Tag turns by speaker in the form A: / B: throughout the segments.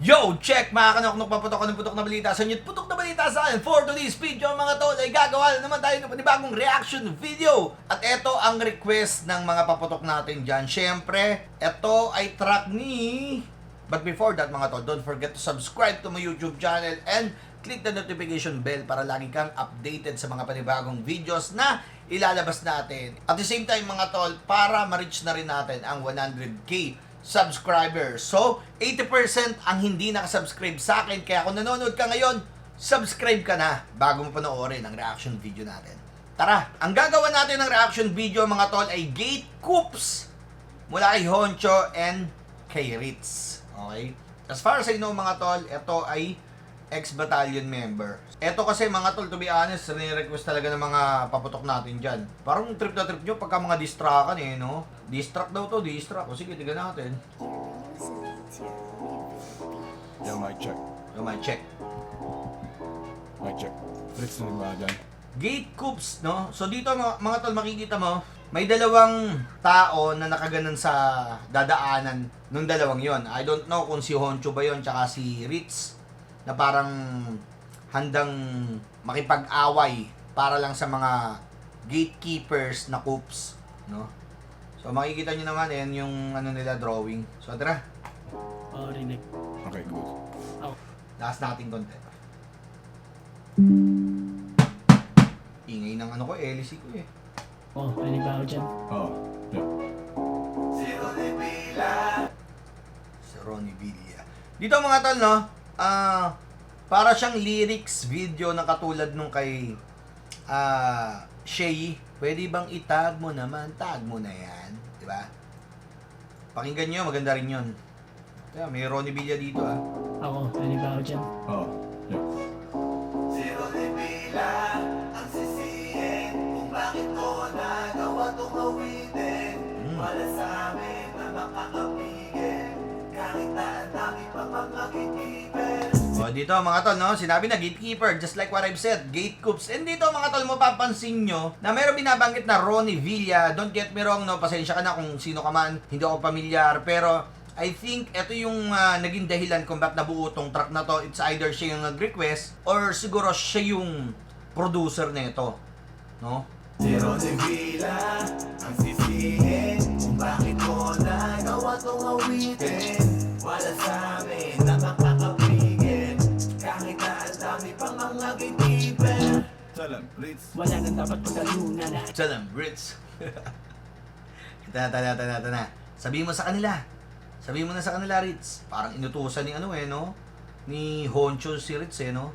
A: Yo, check mga kanoknok, paputok ng putok na balita sa inyo. Putok na balita sa akin. For today's video mga tol ay gagawa na naman tayo ng panibagong reaction video. At ito ang request ng mga paputok natin dyan. Siyempre, ito ay track ni... But before that mga tol, don't forget to subscribe to my YouTube channel and click the notification bell para lagi kang updated sa mga panibagong videos na ilalabas natin. At the same time mga tol, para ma-reach na rin natin ang 100k subscribers. So, 80% ang hindi nakasubscribe sa akin. Kaya kung nanonood ka ngayon, subscribe ka na bago mo panoorin ang reaction video natin. Tara, ang gagawa natin ng reaction video mga tol ay Gate Coops mula kay Honcho and kay Ritz. Okay? As far as I know mga tol, ito ay ex-battalion member. Ito kasi mga tol, to be honest, nire-request talaga ng mga paputok natin dyan. Parang trip na trip nyo pagka mga distractan eh, no? Distract daw to, distract. O sige, tiga natin.
B: Yo, mic check.
A: Yung mic check.
B: Mic check. Fritz na ba dyan?
A: Gate Coops, no? So dito mga tol, makikita mo, may dalawang tao na nakaganon sa dadaanan nung dalawang yon. I don't know kung si Honcho ba yon tsaka si Ritz na parang handang makipag-away para lang sa mga gatekeepers na Coops, no? So makikita nyo naman yan yung ano nila drawing. So tara,
C: Rinig.
B: Okay, good.
A: lakas natin konti. Ingay ng ano ko, LC ko eh.
C: Rinig ba ako dyan?
B: Oh, yeah.
A: Si Ronnie Villa. Dito mga tol, no? Para siyang lyrics video na katulad nung kay Shay. Pwede bang itag mo naman? Tag mo na yan. Diba? Pakinggan nyo, maganda rin yun. Yeah, may Ronnie Villa dito
C: Rinig ba ako dyan?
B: Oh, yeah.
D: Si Ronnie Villa ang sisihin kung bakit ko nagawa tong awitin. Wala sa amin na makakapigil kahit na ang dami pang mga gatekeeper.
A: O dito mga tol, no? Sinabi na gatekeeper, just like what I've said, gate coops. And dito mga tol, mapapansin nyo na mayroong binabanggit na Ronnie Villa. Don't get me wrong, no? Pasensya ka na kung sino ka man, hindi ako pamilyar. Pero I think ito yung naging dahilan kung bakit nabuo tong track na to. It's either siya yung nag-request or siguro siya yung producer nito, no?
D: Si Ronnie Villa ang sisihin kung bakit ko nagawa tong awitin. Wala sa amin na makakapigil kahit na ang dami pang mga gatekeeper.
B: Tell him, Fritz.
C: Wala nang dapat pagkalunan.
A: Salam, Brits. Tana. Sabihin mo sa kanila. Sabihin mo na sa kanila, Ritz. Parang inutusan ni ano eh, no? Ni Honcho si Ritz eh, no?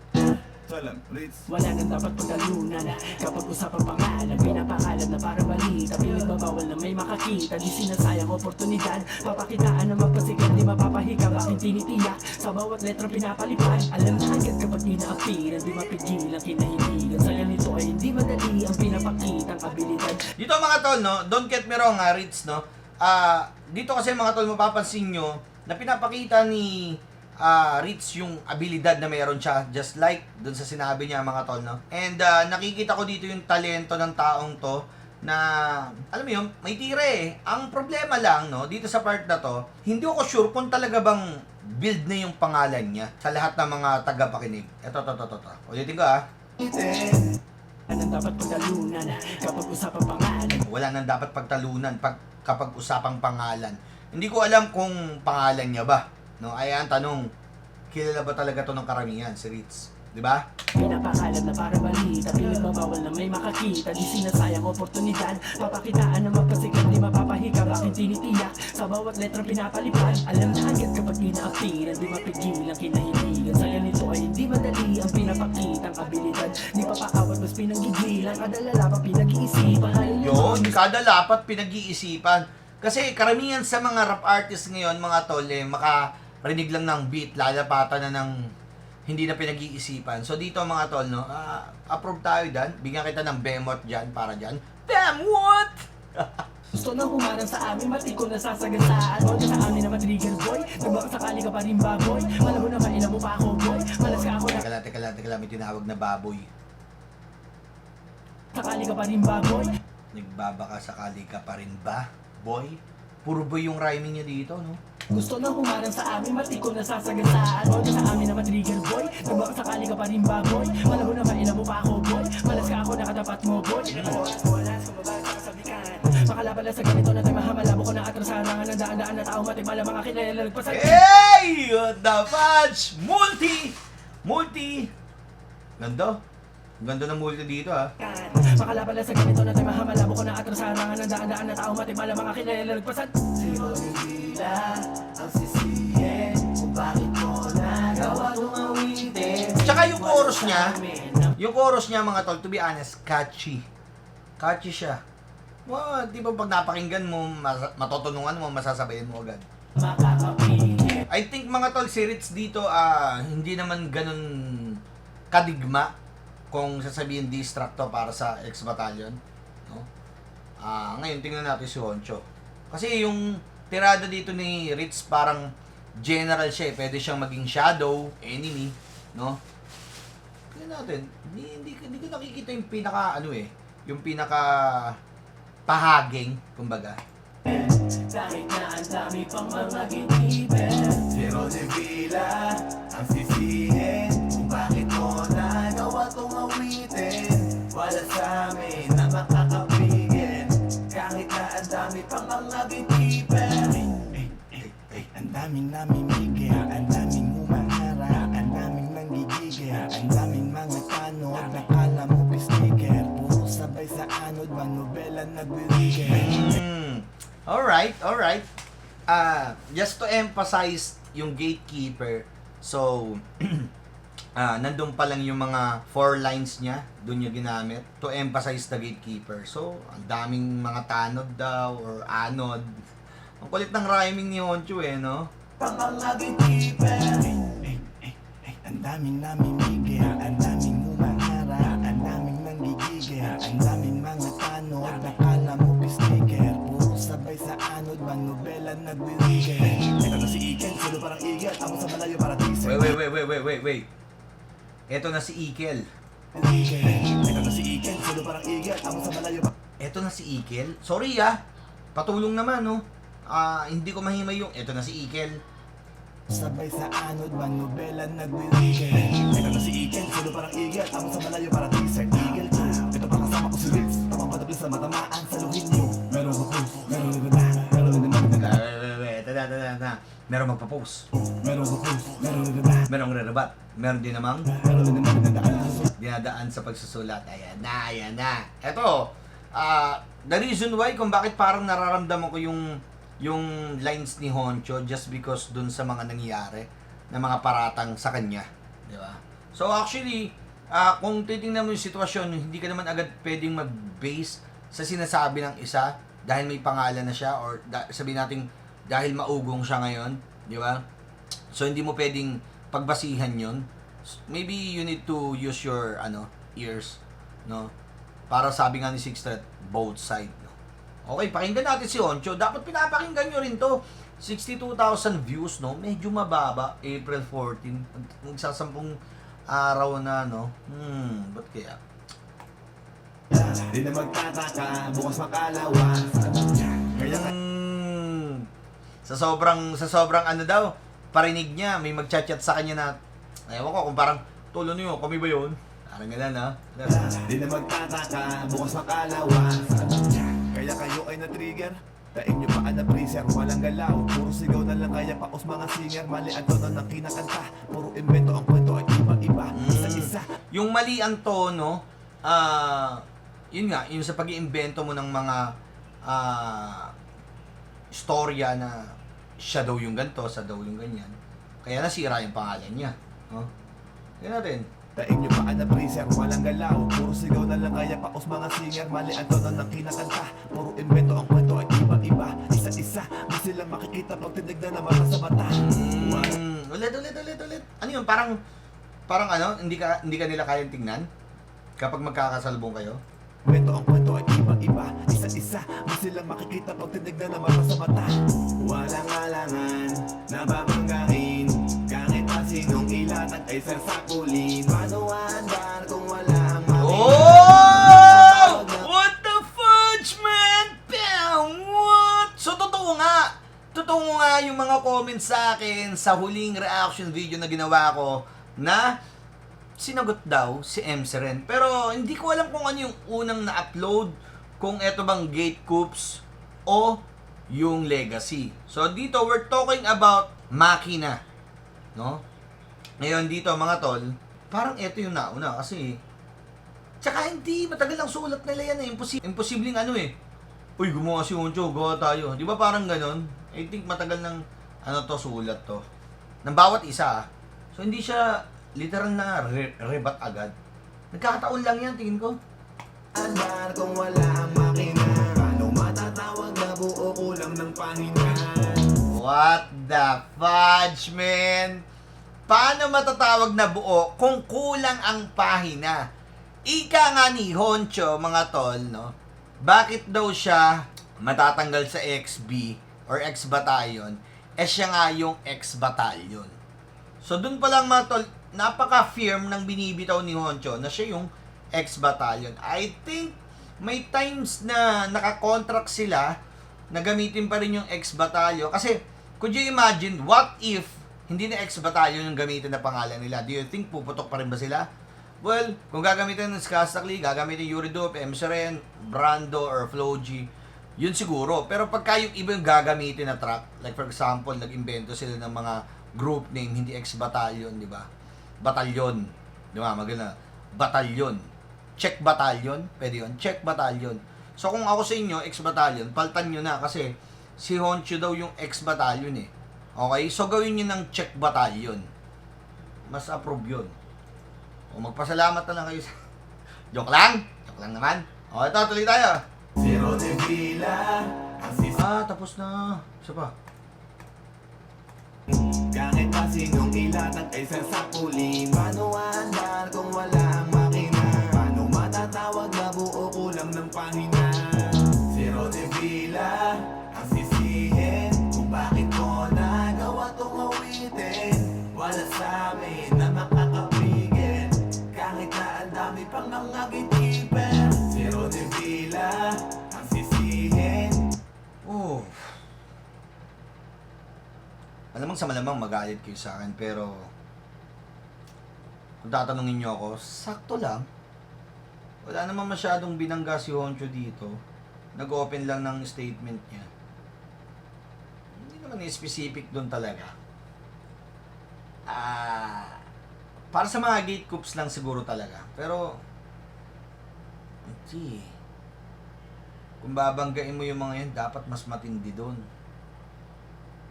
B: Tell him, Fritz.
C: Wala nang dapat pagkalunan. Kapag usapang pangalan, pinapakalat na para balita. Pinagbabawal na may makakita. Di sinasayang oportunidad. Papakitaan na magpasikat, di mapapahiga. Bakit tinitiyak sa bawat letrang pinapalipad? Alam na agad kapag inaapiran, di mapigilan kinahiligan. Sa ganito ay hindi madali ang pinapakitang abilidad.
A: Dito mga tol, no? Don't get me wrong, Ritz, no? Dito kasi mga tol, mapapansin nyo na pinapakita ni Ritz yung abilidad na meron siya, just like dun sa sinabi niya mga tol, no? And nakikita ko dito yung talento ng taong to na, alam mo yun, may tira eh. Ang problema lang, no, dito sa part na to, hindi ako sure kung talaga bang build na yung pangalan niya sa lahat ng mga tagapakinig. Ito. Ulitin ko
C: Wala nang dapat pagkalunan. Kapag usapang pangalan,
A: Wala nang dapat pagtalunan kapag usapang pangalan. Hindi ko alam kung pangalan niya ba. No, ay ang tanong, kilala ba talaga to ng karamihan si Ritz? 'Di ba?
C: pinapakalat na para balita. Pinagbabawal na may makakita. Di sinasayang oportunidad. Papakitaan na magpasikat, di mapapahiga. Bakit tinitiyak sa bawat letrang pinapalipad? Alam na agad kapag inaapiran, di mapigilan kinahiligan. Sa ganito ay hindi madali ang pinapakitang abilidad. Di papakawat mas pinanggigilan. Kadalala pa pinag-iisipan.
A: Yun, kada lapat pinag-iisipan. Kasi karamihan sa mga rap artists ngayon, mga tol, makarinig lang ng beat, lalapatan na ng hindi na pinag-iisipan. So dito mga tol, no, approve tayo dyan. Bigyan kita ng Bemot dyan, para dyan. Bemot!
C: Gusto na humarang sa amin, mati ko nasasagasaan. Huwag sa amin na matrigger boy. Nagbaka sakali ka pa rin baboy. Malam mo na mainam mo pa ako boy. Malas ka ako na
A: Teka lang, may tinawag na baboy.
C: sakali ka pa rin baboy.
A: Nagbabaka sakali ka pa rin ba, boy? Puro boy yung rhyming niya dito, no?
C: Gusto nang humarang sa amin, mati ko nasasagasaan. O sa amin naman trigger boy, nagbaka sakali ka pa rin ba boy? Malabo na mainam mo pa ako boy, malas ka ako nakatapat mo boy. Oras ko mabalas sa kasabikan, makalapala sa ganito na tayo mahamalabo ko na atras harangan ng daan-daan na tao matikmala mga kilala nagpasan.
A: Hey! What the fudge? Multi! Ganda. Ganda ng multi dito ha.
C: Makalapala sa ganito na tayo mahamalabo ko na atras harangan ng daan-daan na tao matikmala mga kilala nagpasan.
D: Zero nila ang sisihin kung bakit mo nagawa itong awitin.
A: Tsaka yung chorus niya mga tol, to be honest, catchy. Catchy siya. Wow, di ba pag napakinggan mo, matutunungan mo, masasabayan mo agad.
C: Makakapigil.
A: I think mga tol, si Ritz dito, hindi naman ganun kadigma kung sasabihin distracto para sa ex-battalion. No? Ngayon, tingnan natin si Honcho. Kasi yung tirada dito ni Ritz parang general siya eh. Pwede siyang maging shadow, enemy, no? Tingnan natin. Hindi ko nakikita yung pinaka, yung pinaka pahaging, kumbaga.
C: Kahit na ang dami pang mga giniben.
D: Zero nila ang sisihin kung bakit mo nagawa itong awitin. Wala sa amin na makakapigil kahit na ang dami pang mga giniben.
E: Ang daming namimigil, ang daming humahara, ang daming nanggigigil, ang daming mga tanod, nakala mo pistiker, puro sabay sa anod, manobela nagwirigil.
A: Alright. Just to emphasize yung gatekeeper, so, nandun pa lang yung mga 4 lines niya, dun yung ginamit, to emphasize the gatekeeper. So, ang daming mga tanod daw, or anod. Ang kulit ng rhyming ni Honcho no?
D: Pang mga giniben.
E: Ang daming namimigil, ang daming humahara, ang daming nanggigigil, ang daming mga tanod, nakala mo pistiker, puro sabay sa anod, manobela nagwirigil.
D: Ito na si Iken, sino parang igel, ako sa malayo para teaser.
A: Wait. Eto na si Ikel.
D: Ito na si Iken, sino parang igel, ako sa malayo para
A: Eto na si Ikel. Sorry patulong naman no. Hindi ko mahimay yung eto na si Ikel.
E: Sabay sa anod, manobela nagwirigil.
D: Ito na si Iken, sino parang igel, ako sa malayo para teaser. Igel 2, ito pa kasama ko si Ritz, tamang madablis na matamaan sa luhin nyo.
E: Meron ko proof, meron ko na, meron ko na,
A: Ito na. Meron magpa-post.
E: meron ko proof, meron ko na,
A: Merong re-rebat. Meron din namang
E: meron ko na,
A: dinadaan sa pagsusulat. Ayan na. Eto, the reason why kung bakit parang nararamdaman ko yung lines ni Honcho just because dun sa mga nangyayari na mga paratang sa kanya, di ba? So actually, kung titingnan mo yung sitwasyon, hindi ka naman agad pwedeng mag-base sa sinasabi ng isa dahil may pangalan na siya or sabihin natin dahil maugong siya ngayon, di ba? So hindi mo pwedeng pagbasihan yun. Maybe you need to use your ears, no? Para sabi nga ni Sixth both side, no? Okay, pakinggan natin si Honcho. Dapat pinapakinggan nyo rin to. 62,000 views, no? Medyo mababa. April 14. Magsasampung araw na, no? Ba't kaya?
D: Di na magtataka, bukas makalawa. Kaya
A: Sa sobrang daw, parinig niya, may magchat-chat sa kanya na, ewan ko kung parang, tulo niyo, kami ba yun? Parang ganun, ha?
D: di na magtataka, bukas makalawa. Kaya kayo ay na-trigger, tain nyo pa na freezer, walang galaw. Puro sigaw na lang kaya paos mga singer. Mali ang tono ng kinakanta, puro invento ang kwento ay iba-iba. Isa-isa.
A: Yung mali ang tono, yun nga, yung sa pag-iimbento mo ng mga storya na siya daw yung ganito, siya daw yung ganyan. Kaya nasira yung pangalan niya. No? Tingnan natin.
D: Tain nyo pa na freezer, walang galaw. Puro sigaw na lang kaya paos mga singer. Mali ang tono ng kinakanta, puro invento ang kwento ay iba-iba. Isa-isa, di sila makikita pag tinignan na mata sa mata.
A: Ulit. Ano yun? Parang hindi ka nila kayang tingnan kapag magkakasalubong kayo?
D: Kwento ang kwento ay iba-iba. Isa-isa, di sila makikita pag tinignan na mata sa mata. Walang alangan, nababanggain. Kahit pa sinong ilatag ay sarsakulin. Paano andar kung wala ang
A: Oh! What the fudge, man? Bam! What? So, totoo nga yung mga nagko-comment sa akin sa huling reaction video na ginawa ko na sinagot daw si MC Ren. Pero hindi ko alam kung ano yung unang na-upload, kung eto bang Gate Coops o yung Legacy. So dito we're talking about makina, no? Ngayon dito mga tol, parang eto yung nauna kasi tsaka hindi matagal lang sulat nila yan eh. Imposibleng ano eh. Uy, gumawa si Honcho, gawa tayo. Di ba parang ganon? I think matagal ng ano to, sulat to. Ng bawat isa. So hindi siya literal na rebat agad. Nagkakataon lang yan, tingin ko.
E: Andar kung wala ang makina. Paano matatawag na buo kulang ng pangina?
A: What the fudge, man? Paano matatawag na buo kung kulang ang pahina? Ika nga ni Honcho, mga tol, no? Bakit daw siya matatanggal sa XB or X-Battalion? Eh siya nga yung X-Battalion. So dun pa lang mga tol, napaka-firm ng binibitaw ni Honcho na siya yung X-Battalion. I think may times na nakakontract sila na gamitin pa rin yung X-Battalion. Kasi, could you imagine, what if hindi na X-Battalion yung gamitin na pangalan nila? Do you think puputok pa rin ba sila? Well, kung gagamitin ng Skastakli, gagamitin Yuridup, MC Ren, Brando, or Floji, yun siguro. Pero pagka yung iba yung gagamitin na track, like for example, nag-invento sila ng mga group name, hindi X-Battalion, di ba? Batalyon. Di ba? Maganda. Batalyon. Check Batalyon. Pwede yun. Check Batalyon. So kung ako sa inyo, X-Battalion, paltan nyo na kasi si Honcho daw yung X-Battalion eh. Okay? So gawin nyo ng Check Batalyon. Mas approve yun. O magpasalamat na lang kayo sa... Joke lang. Joke lang naman. O ito, tuloy tayo.
E: Zero de Villa. Ang
A: Ah, tapos na. Isa pa.
E: kahit pa sinong ilatag ay sasapulin. Paano andar kung wala ang makina? Paano matatawag na buo kulang ng pangina? Zero de Villa. Ang sisihin kung bakit ko nagawa tong awitin. Wala sa amin na makakapigil. Kahit na ang dami pang nangagitiper. Zero de Villa. Ang sisihin.
A: Oh. Alamang sa malamang magalit kayo sa akin, pero kung tatanungin nyo ako, sakto lang. Wala naman masyadong binangga si Honcho dito. Nag-open lang ng statement niya. Hindi naman specific doon talaga. Para sa mga gate coops lang siguro talaga. Pero, hindi. Kung babanggain mo yung mga yun, dapat mas matindi doon.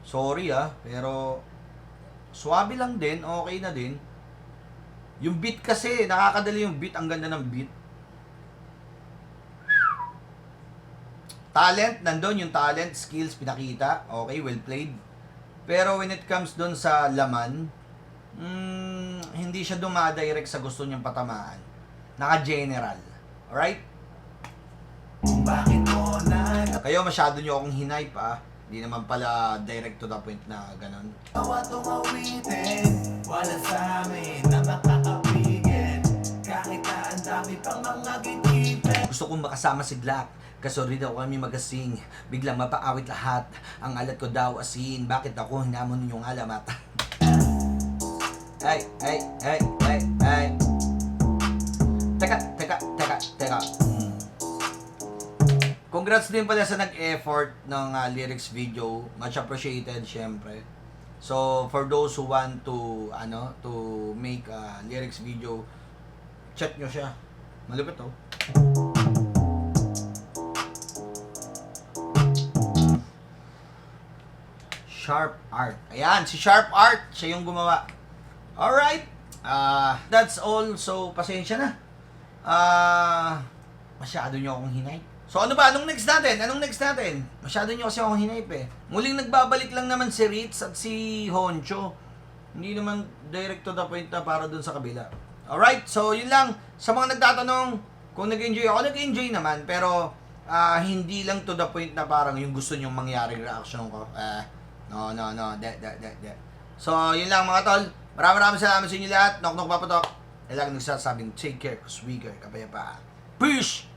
A: Sorry pero swabe lang din, okay na din. Yung beat kasi, nakakadali yung beat, ang ganda ng beat. Talent, nandun yung talent, skills, pinakita. Okay, well played. Pero when it comes doon sa laman, hindi siya dumadirect sa gusto niyang patamaan. Naka-general. Alright?
E: Bakit ko nagawa
A: Kayo masyado niyo akong hinay pa. Hindi naman pala direct to the point na ganun.
E: tong awitin? Wala sa amin na makakapigil. Kahit na ang dami pang mga gitipen.
A: Gusto kong makasama si Glock. Kasorry daw kami magasing. Biglang mapaawit lahat. Ang alat ko daw asin. Bakit ako hinamon yung alamat? Ay. Teka. Congrats din pala sa nag-effort ng lyrics video. Much appreciated, syempre. So, for those who want to make a lyrics video, check nyo siya. Malupit oh. Sharp Art. Ayan, si Sharp Art, siya yung gumawa. Alright. That's all. So, pasensya na. Masyado nyo akong hinay. So ano ba? Anong next natin? Masyado nyo kasi akong hinayp eh. Muling nagbabalik lang naman si Ritz at si Honcho. Hindi naman direct to the point na para dun sa kabila. Alright, so yun lang. Sa mga nagtatanong kung nag-enjoy ako, nag-enjoy naman. Pero hindi lang to the point na parang yung gusto nyong mangyaring reaction ko. No. So yun lang mga tol. Maraming salamat sa inyo lahat. Knock papatok. Lagi nagsasabing take care, sweeker, kapayapaan. Peace!